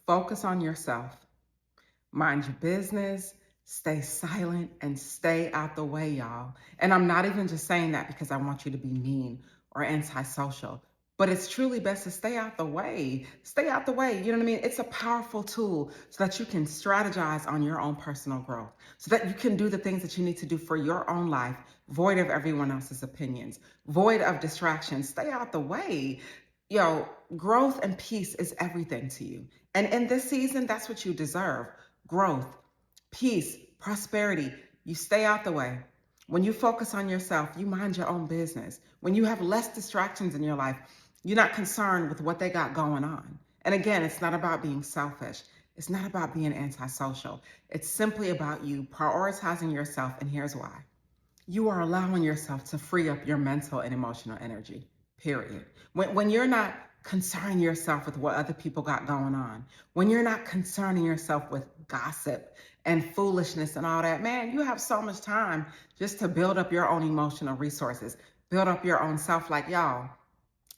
Focus on yourself. Mind your business, stay silent, and stay out the way, y'all. And I'm not even just saying that because I want you to be mean or antisocial, but it's truly best to stay out the way. Stay out the way. You know what I mean? It's a powerful tool so that you can strategize on your own personal growth, so that you can do the things that you need to do for your own life, void of everyone else's opinions, void of distractions. Stay out the way. Yo, growth and peace is everything to you. And in this season, that's what you deserve. Growth, peace, prosperity. You stay out the way. When you focus on yourself, you mind your own business. When you have less distractions in your life, you're not concerned with what they got going on. And again, it's not about being selfish. It's not about being antisocial. It's simply about you prioritizing yourself. And here's why. You are allowing yourself to free up your mental and emotional energy, period. When you're not concerning yourself with what other people got going on, when you're not concerning yourself with gossip and foolishness and all that, man, you have so much time just to build up your own emotional resources, build up your own self. Like, y'all,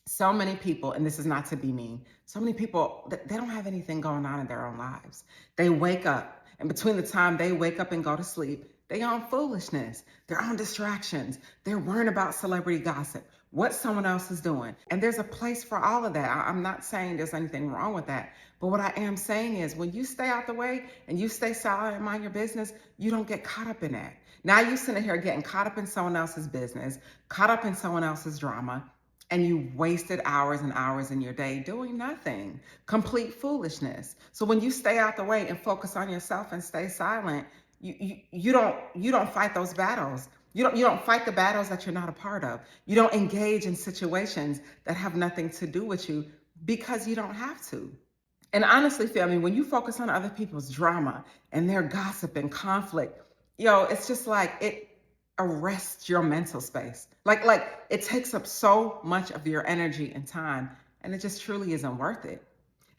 so many people, and this is not to be mean, so many people, they don't have anything going on in their own lives. They wake up, and between the time they wake up and go to sleep, they on foolishness, they're on distractions, they're worrying about celebrity gossip, what someone else is doing. And there's a place for all of that. I'm not saying there's anything wrong with that. But what I am saying is when you stay out the way and you stay silent and mind your business, you don't get caught up in that. Now you sitting here getting caught up in someone else's business, caught up in someone else's drama, and you wasted hours and hours in your day doing nothing, complete foolishness. So when you stay out the way and focus on yourself and stay silent, you don't fight those battles. You don't fight the battles that you're not a part of. You don't engage in situations that have nothing to do with you because you don't have to. And honestly, family, when you focus on other people's drama and their gossip and conflict, it's just like it arrests your mental space. Like it takes up so much of your energy and time, and it just truly isn't worth it.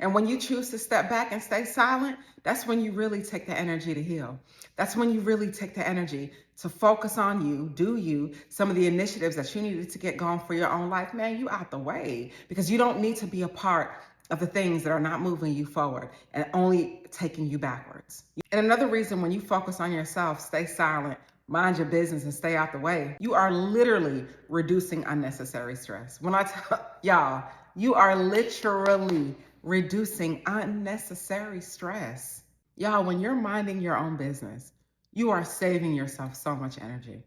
And when you choose to step back and stay silent, that's when you really take the energy to heal. That's when you really take the energy to focus on you, do you, some of the initiatives that you needed to get going for your own life, man, you out the way. Because you don't need to be a part of the things that are not moving you forward and only taking you backwards. And another reason when you focus on yourself, stay silent, mind your business, and stay out the way, you are literally reducing unnecessary stress. When I tell y'all, you are literally reducing unnecessary stress. Y'all, when you're minding your own business, you are saving yourself so much energy.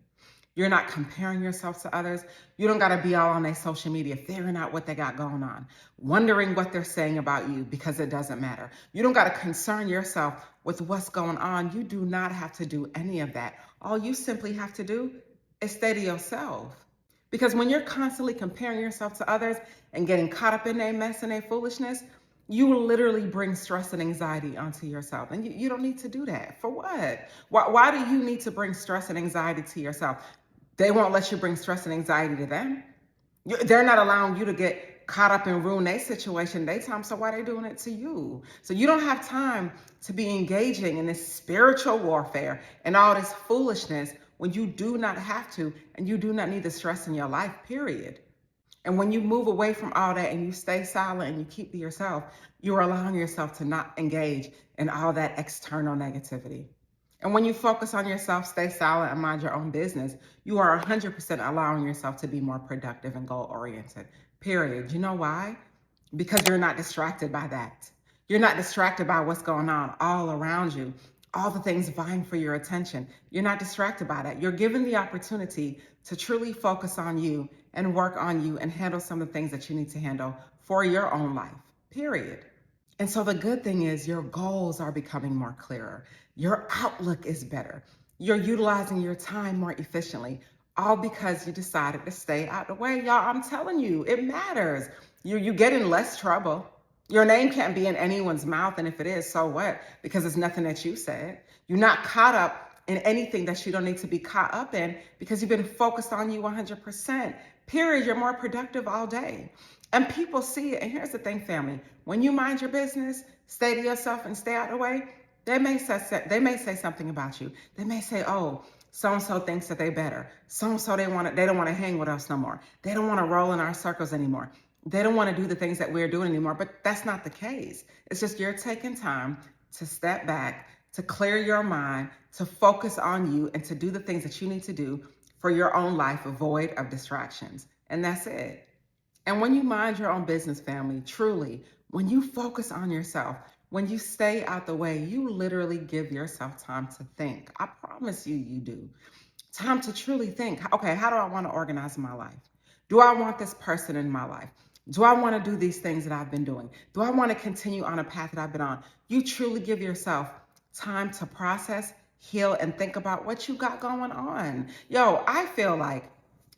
You're not comparing yourself to others. You don't got to be all on their social media figuring out what they got going on, wondering what they're saying about you because it doesn't matter. You don't got to concern yourself with what's going on. You do not have to do any of that. All you simply have to do is stay to yourself. Because when you're constantly comparing yourself to others and getting caught up in their mess and their foolishness, you literally bring stress and anxiety onto yourself. And you don't need to do that. For what? Why do you need to bring stress and anxiety to yourself? They won't let you bring stress and anxiety to them. They're not allowing you to get caught up and ruin their situation, their time. So why are they doing it to you? So you don't have time to be engaging in this spiritual warfare and all this foolishness when you do not have to, and you do not need the stress in your life, period. And when you move away from all that and you stay silent and you keep to yourself, you're allowing yourself to not engage in all that external negativity. And when you focus on yourself, stay silent, and mind your own business, you are 100% allowing yourself to be more productive and goal-oriented, period. You know why? Because you're not distracted by that. You're not distracted by what's going on all around you, all the things vying for your attention. You're not distracted by that. You're given the opportunity to truly focus on you and work on you and handle some of the things that you need to handle for your own life, period. And so the good thing is your goals are becoming more clearer. Your outlook is better. You're utilizing your time more efficiently, all because you decided to stay out the way. Y'all, I'm telling you, it matters. You get in less trouble. Your name can't be in anyone's mouth, and if it is, so what? Because it's nothing that you said. You're not caught up in anything that you don't need to be caught up in because you've been focused on you 100%. Period. You're more productive all day. And people see it. And here's the thing, family. When you mind your business, stay to yourself and stay out of the way, they may say something about you. They may say, oh, so-and-so thinks that they better. So-and-so, they don't want to hang with us no more. They don't want to roll in our circles anymore. They don't want to do the things that we're doing anymore, but that's not the case. It's just you're taking time to step back, to clear your mind, to focus on you, and to do the things that you need to do for your own life, void of distractions. And that's it. And when you mind your own business, family, truly, when you focus on yourself, when you stay out the way, you literally give yourself time to think. I promise you, you do. Time to truly think, okay, how do I want to organize my life? Do I want this person in my life? Do I want to do these things that I've been doing? Do I want to continue on a path that I've been on? You truly give yourself time to process, heal, and think about what you got going on. Yo, I feel like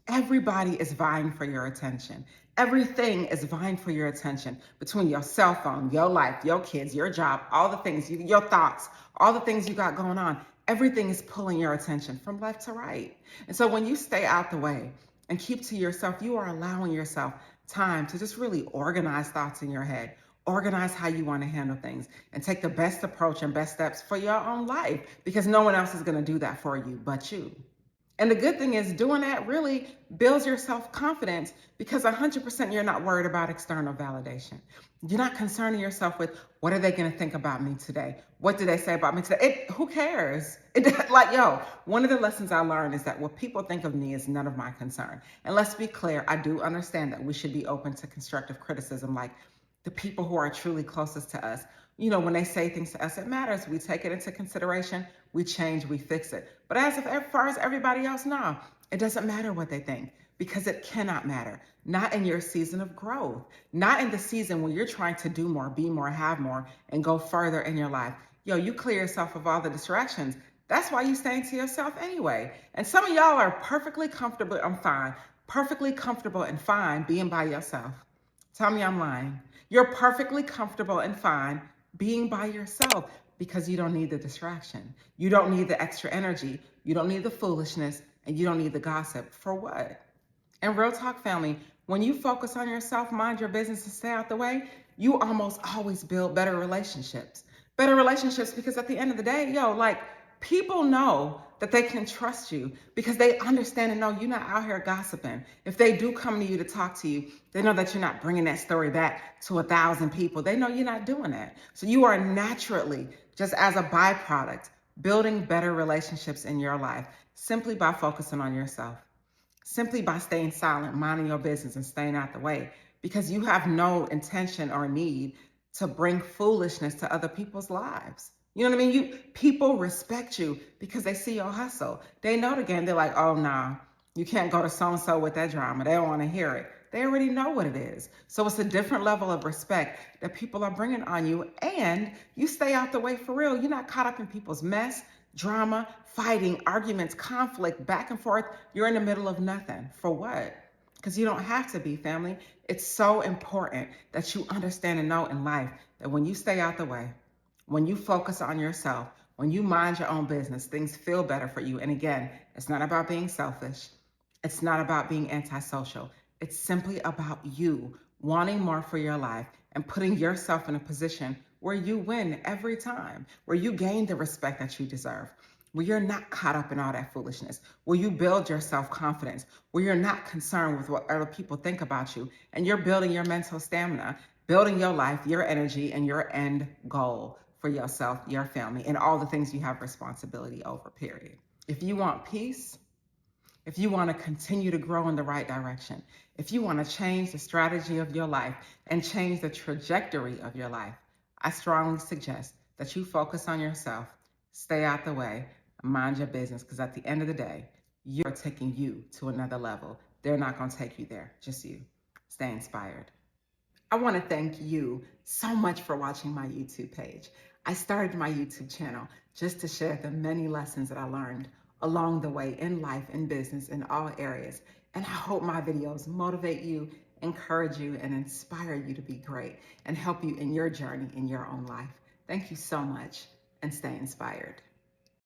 everybody is vying for your attention. Everything is vying for your attention between your cell phone, your life, your kids, your job, all the things, your thoughts, all the things you got going on. Everything is pulling your attention from left to right. And so when you stay out the way and keep to yourself, you are allowing yourself time to just really organize thoughts in your head, organize how you want to handle things, and take the best approach and best steps for your own life, because no one else is going to do that for you but you. And the good thing is doing that really builds your self-confidence, because 100% you're not worried about external validation. You're not concerning yourself with, what are they going to think about me today? What do they say about me today? Who cares? One of the lessons I learned is that what people think of me is none of my concern. And let's be clear, I do understand that we should be open to constructive criticism, like the people who are truly closest to us. When they say things to us, it matters. We take it into consideration, we change, we fix it. But as far as everybody else, no, it doesn't matter what they think, because it cannot matter. Not in your season of growth, not in the season where you're trying to do more, be more, have more, and go further in your life. You clear yourself of all the distractions. That's why you staying to yourself anyway. And some of y'all are perfectly comfortable, perfectly comfortable and fine being by yourself. Tell me I'm lying. You're perfectly comfortable and fine being by yourself, because you don't need the distraction. You don't need the extra energy. You don't need the foolishness, and you don't need the gossip. For what? And real talk, family, when you focus on yourself, mind your business, and stay out the way, you almost always build better relationships. Better relationships, because at the end of the day, people know that they can trust you, because they understand and know you're not out here gossiping. If they do come to you to talk to you, they know that you're not bringing that story back to 1,000 people. They know you're not doing that. So you are naturally, just as a byproduct, building better relationships in your life simply by focusing on yourself, simply by staying silent, minding your business, and staying out the way, because you have no intention or need to bring foolishness to other people's lives. You know what I mean? People respect you because they see your hustle. They know the game. They're like, oh, no, you can't go to so-and-so with that drama. They don't want to hear it. They already know what it is. So it's a different level of respect that people are bringing on you, and you stay out the way for real. You're not caught up in people's mess, drama, fighting, arguments, conflict, back and forth. You're in the middle of nothing. For what? Because you don't have to be, family. It's so important that you understand and know in life that when you stay out the way, when you focus on yourself, when you mind your own business, things feel better for you. And again, it's not about being selfish. It's not about being antisocial. It's simply about you wanting more for your life and putting yourself in a position where you win every time, where you gain the respect that you deserve, where you're not caught up in all that foolishness, where you build your self-confidence, where you're not concerned with what other people think about you, and you're building your mental stamina, building your life, your energy, and your end goal for yourself, your family, and all the things you have responsibility over, period. If you want peace, if you want to continue to grow in the right direction, if you want to change the strategy of your life and change the trajectory of your life, I strongly suggest that you focus on yourself, stay out the way, mind your business, because at the end of the day, you're taking you to another level. They're not going to take you there, just you. Stay inspired. I want to thank you so much for watching my YouTube page. I started my YouTube channel just to share the many lessons that I learned along the way in life, in business, in all areas. And I hope my videos motivate you, encourage you, and inspire you to be great and help you in your journey in your own life. Thank you so much, and stay inspired.